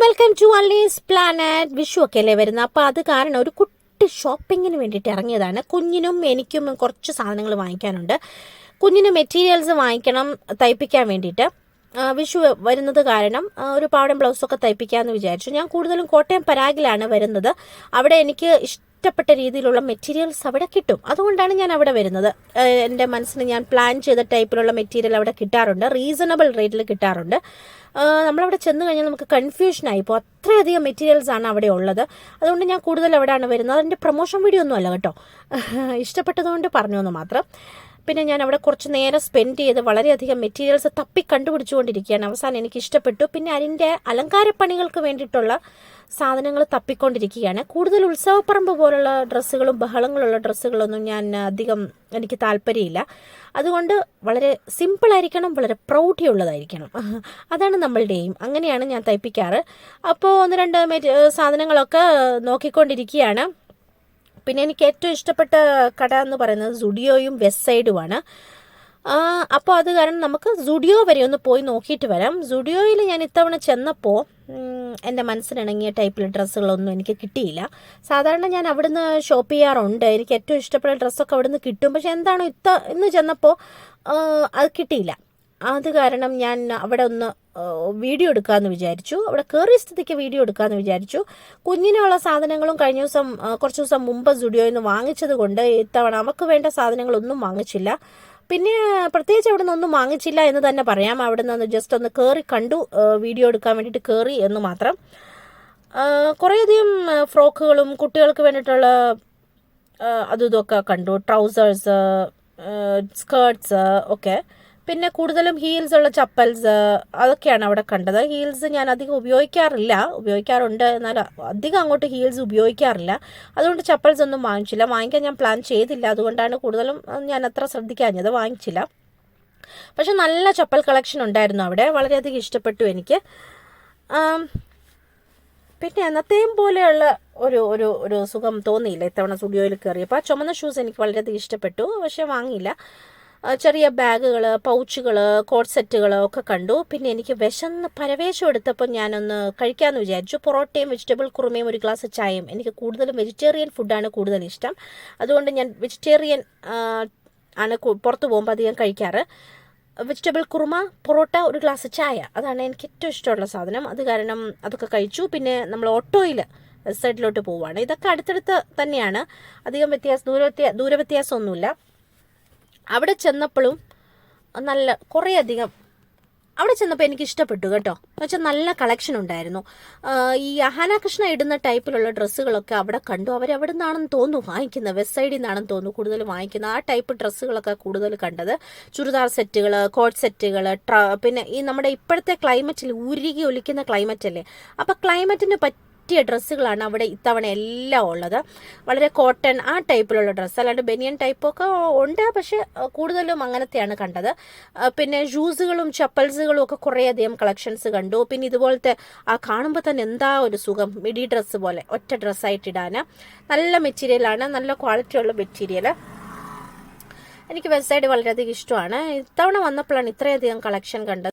Welcome to Allie's planet. Vishu ഒക്കെ അല്ലേ വരുന്നത്. അപ്പോൾ അത് കാരണം ഒരു കുട്ടി ഷോപ്പിങ്ങിന് വേണ്ടിയിട്ട് ഇറങ്ങിയതാണ്. കുഞ്ഞിനും എനിക്കും കുറച്ച് സാധനങ്ങൾ വാങ്ങിക്കാനുണ്ട്. കുഞ്ഞിന് മെറ്റീരിയൽസ് വാങ്ങിക്കണം തയ്പ്പിക്കാൻ വേണ്ടിയിട്ട്. വിഷു വരുന്നത് കാരണം ഒരു പാവടം ബ്ലൗസൊക്കെ തയ്പ്പിക്കാമെന്ന് വിചാരിച്ചു. ഞാൻ കൂടുതലും കോട്ടയം പരാഗിലാണ് വരുന്നത്. അവിടെ എനിക്ക് ഇഷ്ടപ്പെട്ട രീതിയിലുള്ള മെറ്റീരിയൽസ് അവിടെ കിട്ടും. അതുകൊണ്ടാണ് ഞാൻ അവിടെ വരുന്നത്. എൻ്റെ മനസ്സിന് ഞാൻ പ്ലാൻ ചെയ്ത ടൈപ്പിലുള്ള മെറ്റീരിയൽ അവിടെ കിട്ടാറുണ്ട്. റീസണബിൾ റേറ്റിൽ കിട്ടാറുണ്ട്. നമ്മളവിടെ ചെന്ന് കഴിഞ്ഞാൽ നമുക്ക് കൺഫ്യൂഷനായി ഇപ്പോൾ അത്രയധികം മെറ്റീരിയൽസ് ആണ് അവിടെ ഉള്ളത്. അതുകൊണ്ട് ഞാൻ കൂടുതൽ അവിടെയാണ് വരുന്നത്. അതിൻ്റെ പ്രൊമോഷൻ വീഡിയോ ഒന്നും അല്ല കേട്ടോ, ഇഷ്ടപ്പെട്ടതുകൊണ്ട് പറഞ്ഞു എന്ന് മാത്രം. പിന്നെ ഞാൻ അവിടെ കുറച്ച് നേരം സ്പെൻഡ് ചെയ്ത് വളരെയധികം മെറ്റീരിയൽസ് തപ്പി കണ്ടുപിടിച്ചുകൊണ്ടിരിക്കുകയാണ്. അവസാനം എനിക്ക് ഇഷ്ടപ്പെട്ടു. പിന്നെ അതിൻ്റെ അലങ്കാരപ്പണികൾക്ക് വേണ്ടിയിട്ടുള്ള സാധനങ്ങൾ തപ്പിക്കൊണ്ടിരിക്കുകയാണ്. കൂടുതൽ ഉത്സവപ്പറമ്പ് പോലുള്ള ഡ്രസ്സുകളും ബഹളങ്ങളുള്ള ഡ്രസ്സുകളൊന്നും ഞാൻ അധികം എനിക്ക് താല്പര്യമില്ല. അതുകൊണ്ട് വളരെ സിമ്പിളായിരിക്കണം, വളരെ പ്രൗഢിയുള്ളതായിരിക്കണം. അതാണ് നമ്മളുടെ എയിം. അങ്ങനെയാണ് ഞാൻ തയ്പ്പിക്കാറ്. അപ്പോൾ ഒന്ന് രണ്ട് സാധനങ്ങളൊക്കെ നോക്കിക്കൊണ്ടിരിക്കുകയാണ്. പിന്നെ എനിക്ക് ഏറ്റവും ഇഷ്ടപ്പെട്ട കട എന്ന് പറയുന്നത് സുഡിയോയും വെസ്റ്റ് സൈഡുമാണ്. അപ്പോൾ അത് കാരണം നമുക്ക് സുഡിയോ വരെ ഒന്ന് പോയി നോക്കിയിട്ട് വരാം. സുഡിയോയിൽ ഞാൻ ഇത്തവണ ചെന്നപ്പോൾ എൻ്റെ മനസ്സിനിണങ്ങിയ ടൈപ്പിൽ ഡ്രസ്സുകളൊന്നും എനിക്ക് കിട്ടിയില്ല. സാധാരണ ഞാൻ അവിടുന്ന് ഷോപ്പ് ചെയ്യാറുണ്ട്. എനിക്ക് ഏറ്റവും ഇഷ്ടപ്പെട്ട ഡ്രസ്സൊക്കെ അവിടുന്ന് കിട്ടും. പക്ഷെ എന്താണോ ഇന്ന് ചെന്നപ്പോൾ അത് കിട്ടിയില്ല. അത് കാരണം ഞാൻ അവിടെ ഒന്ന് വീഡിയോ എടുക്കാമെന്ന് വിചാരിച്ചു. അവിടെ കയറിയ സ്ഥിതിക്ക് വീഡിയോ എടുക്കാമെന്ന് വിചാരിച്ചു. കുഞ്ഞിനുള്ള സാധനങ്ങളും കഴിഞ്ഞ ദിവസം കുറച്ച് ദിവസം മുമ്പ് സ്റ്റുഡിയോയിൽ നിന്ന് വാങ്ങിച്ചത് കൊണ്ട് ഇത്തവണ നമുക്ക് വേണ്ട സാധനങ്ങളൊന്നും വാങ്ങിച്ചില്ല. പിന്നെ പ്രത്യേകിച്ച് അവിടെ നിന്നൊന്നും വാങ്ങിച്ചില്ല എന്ന് തന്നെ പറയാം. അവിടെ നിന്ന് ജസ്റ്റ് ഒന്ന് കയറി കണ്ടു, വീഡിയോ എടുക്കാൻ വേണ്ടിയിട്ട് കയറി എന്ന് മാത്രം. കുറേയധികം ഫ്രോക്കുകളും കുട്ടികൾക്ക് വേണ്ടിയിട്ടുള്ള അതും ഇതൊക്കെ കണ്ടു. ട്രൗസേഴ്സ്, സ്കേർട്ട്സ് ഒക്കെ. പിന്നെ കൂടുതലും ഹീൽസ് ഉള്ള ചപ്പൽസ് അതൊക്കെയാണ് അവിടെ കണ്ടത്. ഹീൽസ് ഞാൻ അധികം ഉപയോഗിക്കാറുണ്ട്, എന്നാൽ അധികം അങ്ങോട്ട് ഹീൽസ് ഉപയോഗിക്കാറില്ല. അതുകൊണ്ട് ചപ്പൽസ് ഒന്നും വാങ്ങിക്കാൻ ഞാൻ പ്ലാൻ ചെയ്തില്ല. അതുകൊണ്ടാണ് കൂടുതലും ഞാൻ അത്ര ശ്രദ്ധിക്കാഞ്ഞത്, വാങ്ങിച്ചില്ല. പക്ഷെ നല്ല ചപ്പൽ കളക്ഷൻ ഉണ്ടായിരുന്നു അവിടെ. വളരെയധികം ഇഷ്ടപ്പെട്ടു എനിക്ക്. പിന്നെ എന്നത്തെയും പോലെയുള്ള ഒരു സുഖം തോന്നിയില്ല ഇത്തവണ സ്റ്റുഡിയോയിൽ കയറിയപ്പോൾ. ആ ചുമന്ന ഷൂസ് എനിക്ക് വളരെയധികം ഇഷ്ടപ്പെട്ടു, പക്ഷെ വാങ്ങിയില്ല. ചെറിയ ബാഗുകൾ, പൗച്ചുകൾ, കോട്ട് സെറ്റുകൾ ഒക്കെ കണ്ടു. പിന്നെ എനിക്ക് വിശന്ന് പരവേശം എടുത്തപ്പോൾ ഞാനൊന്ന് കഴിക്കാമെന്ന് വിചാരിച്ചു. പൊറോട്ടയും വെജിറ്റബിൾ കുറുമയും ഒരു ഗ്ലാസ് ചായയും. എനിക്ക് കൂടുതലും വെജിറ്റേറിയൻ ഫുഡാണ് കൂടുതൽ ഇഷ്ടം. അതുകൊണ്ട് ഞാൻ വെജിറ്റേറിയൻ ആണ് പുറത്ത് പോകുമ്പോൾ അധികം കഴിക്കാറ്. വെജിറ്റബിൾ കുറുമ, പൊറോട്ട, ഒരു ഗ്ലാസ് ചായ, അതാണ് എനിക്ക് ഏറ്റവും ഇഷ്ടമുള്ള സാധനം. അത് കാരണം അതൊക്കെ കഴിച്ചു. പിന്നെ നമ്മൾ ഓട്ടോയിൽ സൈഡിലോട്ട് പോവുകയാണ്. ഇതൊക്കെ അടുത്തടുത്ത് തന്നെയാണ്, അധികം ദൂരവ്യത്യാസമൊന്നുമില്ല. അവിടെ ചെന്നപ്പോഴും അവിടെ ചെന്നപ്പോൾ എനിക്ക് ഇഷ്ടപ്പെട്ടു കേട്ടോ. എന്നുവെച്ചാൽ നല്ല കളക്ഷൻ ഉണ്ടായിരുന്നു. ഈ അഹാന കൃഷ്ണ ഇടുന്ന ടൈപ്പിലുള്ള ഡ്രസ്സുകളൊക്കെ അവിടെ കണ്ടു. അവരവിടെ നിന്നാണെന്ന് തോന്നുന്നു വാങ്ങിക്കുന്നത്, വെസ്റ്റ് സൈഡിൽ നിന്നാണെന്ന് തോന്നുന്നു കൂടുതൽ വാങ്ങിക്കുന്നത്. ആ ടൈപ്പ് ഡ്രസ്സുകളൊക്കെ കൂടുതൽ കണ്ടത്. ചുരിദാർ സെറ്റുകൾ, കോട്ട് സെറ്റുകൾ, പിന്നെ ഈ നമ്മുടെ ഇപ്പോഴത്തെ ക്ലൈമറ്റിൽ ഉരുകി ഒലിക്കുന്ന ക്ലൈമറ്റ് അല്ലേ, അപ്പോൾ ക്ലൈമറ്റിന് പറ്റിയ ഡ്രസ്സുകളാണ് അവിടെ ഇത്തവണ എല്ലാം ഉള്ളത്. വളരെ കോട്ടൺ ആ ടൈപ്പിലുള്ള ഡ്രസ്സ്, അല്ലാണ്ട് ബനിയൻ ടൈപ്പൊക്കെ ഉണ്ട്, പക്ഷെ കൂടുതലും അങ്ങനത്തെയാണ് കണ്ടത്. പിന്നെ ഷൂസുകളും ചപ്പൽസുകളും ഒക്കെ കുറേയധികം കളക്ഷൻസ് കണ്ടു. പിന്നെ ഇതുപോലത്തെ കാണുമ്പോൾ തന്നെ എന്താ ഒരു സുഖം, മിഡി ഡ്രസ്സ് പോലെ ഒറ്റ ഡ്രസ്സായിട്ട് ഇടാൻ. നല്ല മെറ്റീരിയലാണ്, നല്ല ക്വാളിറ്റിയുള്ള മെറ്റീരിയൽ. എനിക്ക് വെസ്റ്റ് സൈഡ് വളരെയധികം ഇഷ്ടമാണ്. ഇത്തവണ വന്നപ്പോഴാണ് ഇത്രയധികം കളക്ഷൻ കണ്ടത്.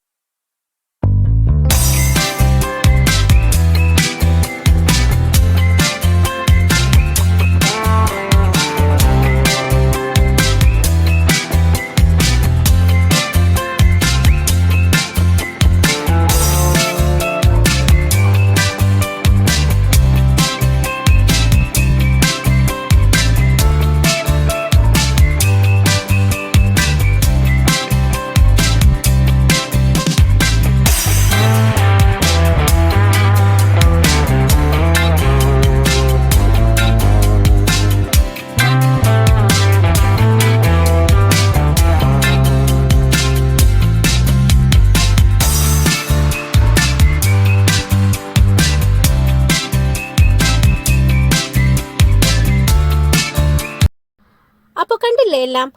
അപ്പോൾ കണ്ടില്ലേ എല്ലാം.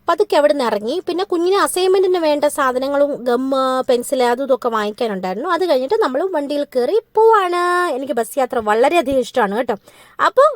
പതുക്കെ അവിടെ നിന്ന് ഇറങ്ങി. പിന്നെ കുഞ്ഞിന് അസൈൻമെൻറ്റിന് വേണ്ട സാധനങ്ങളും ഗമ്മ്, പെൻസിൽ, അതും ഇതൊക്കെ വാങ്ങിക്കാനുണ്ടായിരുന്നു. അത് കഴിഞ്ഞിട്ട് നമ്മൾ വണ്ടിയിൽ കയറി പോവാണ്. എനിക്ക് ബസ് യാത്ര വളരെയധികം ഇഷ്ടമാണ് കേട്ടോ. അപ്പോൾ